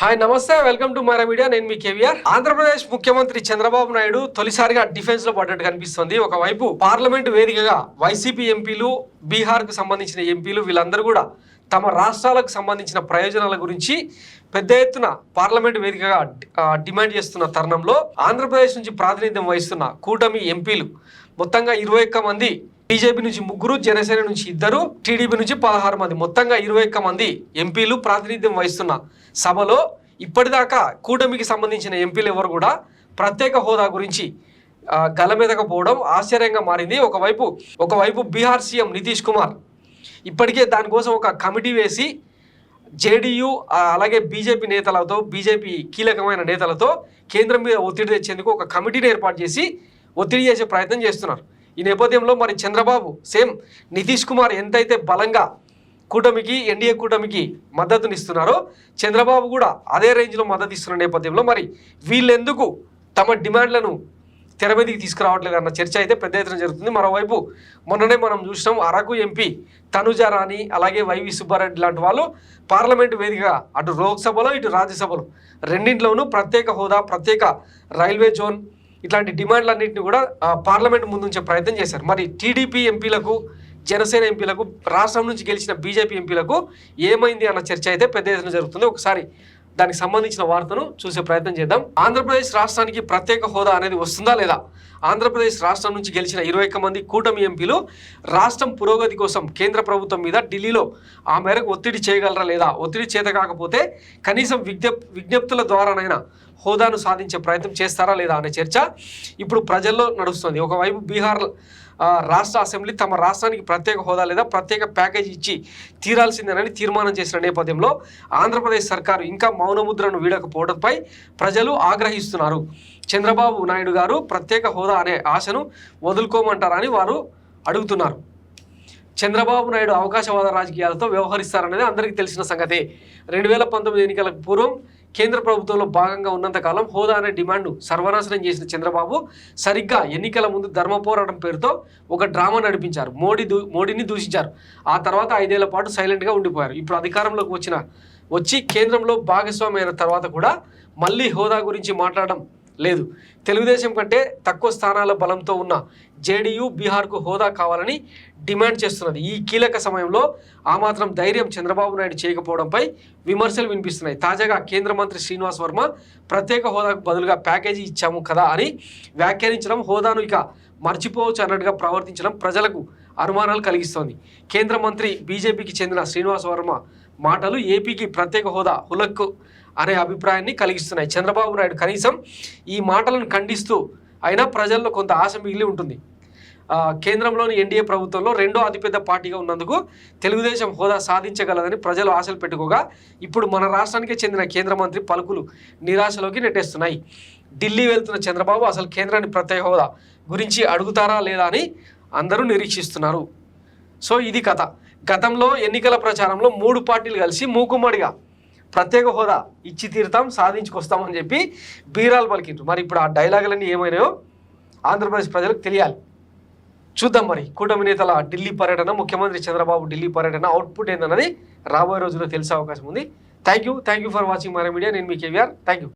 Hi నమస్తే, welcome to Myra media. నేను మీ కేవీఆర్. ఆంధ్రప్రదేశ్ ముఖ్యమంత్రి చంద్రబాబు నాయుడు తొలిసారిగా డిఫెన్స్ లో పడ్డట్టు కనిపిస్తుంది. ఒకవైపు పార్లమెంటు వేదికగా వైసీపీ ఎంపీలు, బీహార్ కు సంబంధించిన ఎంపీలు వీళ్ళందరూ కూడా తమ రాష్ట్రాలకు సంబంధించిన ప్రయోజనాల గురించి పెద్ద ఎత్తున పార్లమెంటు వేదికగా డిమాండ్ చేస్తున్న తరుణంలో ఆంధ్రప్రదేశ్ నుంచి ప్రాతినిధ్యం వహిస్తున్న కూటమి ఎంపీలు మొత్తంగా 21 మంది, బీజేపీ నుంచి 3, జనసేన నుంచి 2, టీడీపీ నుంచి 16 మంది, మొత్తంగా 21 మంది ఎంపీలు ప్రాతినిధ్యం వహిస్తున్న సభలో ఇప్పటిదాకా కూటమికి సంబంధించిన ఎంపీలు ఎవరు కూడా ప్రత్యేక హోదా గురించి గలమెదకపోవడం ఆశ్చర్యంగా మారింది. ఒకవైపు బీహార్ సీఎం నితీష్ కుమార్ ఇప్పటికే దానికోసం ఒక కమిటీ వేసి జేడీయూ అలాగే బీజేపీ కీలకమైన నేతలతో కేంద్రం మీద ఒత్తిడి తెచ్చేందుకు ఒక కమిటీని ఏర్పాటు చేసి ఒత్తిడి చేసే ప్రయత్నం చేస్తున్నారు. ఈ నేపథ్యంలో మరి చంద్రబాబు సేమ్ నితీష్ కుమార్ ఎంతైతే బలంగా కూటమికి, ఎన్డీఏ కూటమికి మద్దతునిస్తున్నారో చంద్రబాబు కూడా అదే రేంజ్లో మద్దతు ఇస్తున్న నేపథ్యంలో మరి వీళ్ళెందుకు తమ డిమాండ్లను తెర మీదకి తీసుకురావట్లేదు అన్న చర్చ అయితే పెద్ద ఎత్తున జరుగుతుంది. మరోవైపు మొన్ననే మనం చూసినాం, అరకు ఎంపీ తనుజా రాణి అలాగే వైవి సుబ్బారెడ్డి లాంటి వాళ్ళు పార్లమెంటు వేదికగా అటు లోక్సభలో ఇటు రాజ్యసభలో రెండింటిలోనూ ప్రత్యేక హోదా, ప్రత్యేక రైల్వే జోన్ ఇట్లాంటి డిమాండ్లన్నింటినీ కూడా పార్లమెంట్ ముందుంచే ప్రయత్నం చేశారు. మరి టీడీపీ ఎంపీలకు, జనసేన ఎంపీలకు, రాష్ట్రం నుంచి గెలిచిన బీజేపీ ఎంపీలకు ఏమైంది అన్న చర్చ అయితే పెద్ద ఎత్తున జరుగుతుంది. ఒకసారి దానికి సంబంధించిన వార్తను చూసే ప్రయత్నం చేద్దాం. ఆంధ్రప్రదేశ్ రాష్ట్రానికి ప్రత్యేక హోదా అనేది వస్తుందా లేదా? ఆంధ్రప్రదేశ్ రాష్ట్రం నుంచి గెలిచిన 21 మంది కూటమి ఎంపీలు రాష్ట్రం పురోగతి కోసం కేంద్ర ప్రభుత్వం మీద ఢిల్లీలో ఆ మేరకు ఒత్తిడి చేయగలరా లేదా? ఒత్తిడి చేత కాకపోతే కనీసం విజ్ఞప్తుల ద్వారానైనా హోదాను సాధించే ప్రయత్నం చేస్తారా లేదా అనే చర్చ ఇప్పుడు ప్రజల్లో నడుస్తుంది. ఒకవైపు బీహార్ రాష్ట్ర అసెంబ్లీ తమ రాష్ట్రానికి ప్రత్యేక హోదా లేదా ప్రత్యేక ప్యాకేజీ ఇచ్చి తీరాల్సిందేనని తీర్మానం చేసిన నేపథ్యంలో ఆంధ్రప్రదేశ్ సర్కారు ఇంకా మౌనముద్రను వీడకపోవడంపై ప్రజలు ఆగ్రహిస్తున్నారు. చంద్రబాబు నాయుడు గారు ప్రత్యేక హోదా అనే ఆశను వదులుకోమంటారని వారు అడుగుతున్నారు. చంద్రబాబు నాయుడు అవకాశవాద రాజకీయాలతో వ్యవహరిస్తారనేది అందరికీ తెలిసిన సంగతే. 2019 ఎన్నికలకు పూర్వం కేంద్ర ప్రభుత్వంలో భాగంగా ఉన్నంతకాలం హోదా అనే డిమాండ్ను సర్వనాశనం చేసిన చంద్రబాబు సరిగ్గా ఎన్నికల ముందు ధర్మ పోరాటం పేరుతో ఒక డ్రామా నడిపించారు. మోడీని దూషించారు. ఆ తర్వాత 5 ఏళ్ల పాటు సైలెంట్గా ఉండిపోయారు. ఇప్పుడు అధికారంలోకి వచ్చి కేంద్రంలో భాగస్వామి అయిన తర్వాత కూడా మళ్ళీ హోదా గురించి మాట్లాడడం లేదు. తెలుగుదేశం కంటే తక్కువ స్థానాల బలంతో ఉన్న జేడీయూ బీహార్కు హోదా కావాలని డిమాండ్ చేస్తున్నది. ఈ కీలక సమయంలో ఆ మాత్రం ధైర్యం చంద్రబాబు నాయుడు చేయకపోవడంపై విమర్శలు వినిపిస్తున్నాయి. తాజాగా కేంద్ర మంత్రి శ్రీనివాస్ వర్మ ప్రత్యేక హోదాకు బదులుగా ప్యాకేజీ ఇచ్చాము కదా అని వ్యాఖ్యానించడం, హోదాను ఇక మర్చిపోవచ్చు అన్నట్టుగా ప్రవర్తించడం ప్రజలకు అనుమానాలు కలిగిస్తోంది. కేంద్ర మంత్రి బీజేపీకి చెందిన శ్రీనివాస్ వర్మ మాటలు ఏపీకి ప్రత్యేక హోదా హులక్కు అనే అభిప్రాయాన్ని కలిగిస్తున్నాయి. చంద్రబాబు నాయుడు కనీసం ఈ మాటలను ఖండిస్తూ అయినా ప్రజల్లో కొంత ఆశ మిగిలి ఉంటుంది. కేంద్రంలోని ఎన్డీఏ ప్రభుత్వంలో రెండో అతిపెద్ద పార్టీగా ఉన్నందుకు తెలుగుదేశం హోదా సాధించగలదని ప్రజలు ఆశలు పెట్టుకోగా ఇప్పుడు మన రాష్ట్రానికే చెందిన కేంద్ర మంత్రి పలుకులు నిరాశలోకి నెట్టేస్తున్నాయి. ఢిల్లీ వెళ్తున్న చంద్రబాబు అసలు కేంద్రాన్ని ప్రత్యేక హోదా గురించి అడుగుతారా లేదా అని అందరూ నిరీక్షిస్తున్నారు. సో ఇది కథ. గతంలో ఎన్నికల ప్రచారంలో 3 పార్టీలు కలిసి మూకుమ్మడిగా ప్రత్యేక హోదా ఇచ్చి తీరుతాం, సాధించుకొస్తామని చెప్పి బీరాలు పలికిండ్రు. మరి ఇప్పుడు ఆ డైలాగులన్నీ ఏమైనాయో ఆంధ్రప్రదేశ్ ప్రజలకు తెలియాలి. చూద్దాం మరి కూటమి నేతల ఢిల్లీ పర్యటన, ముఖ్యమంత్రి చంద్రబాబు ఢిల్లీ పర్యటన అవుట్పుట్ ఏందన్నది రాబోయే రోజుల్లో తెలిసే అవకాశం ఉంది. Thank you for watching Myra media. నేను మీ కేవీఆర్. Thank you.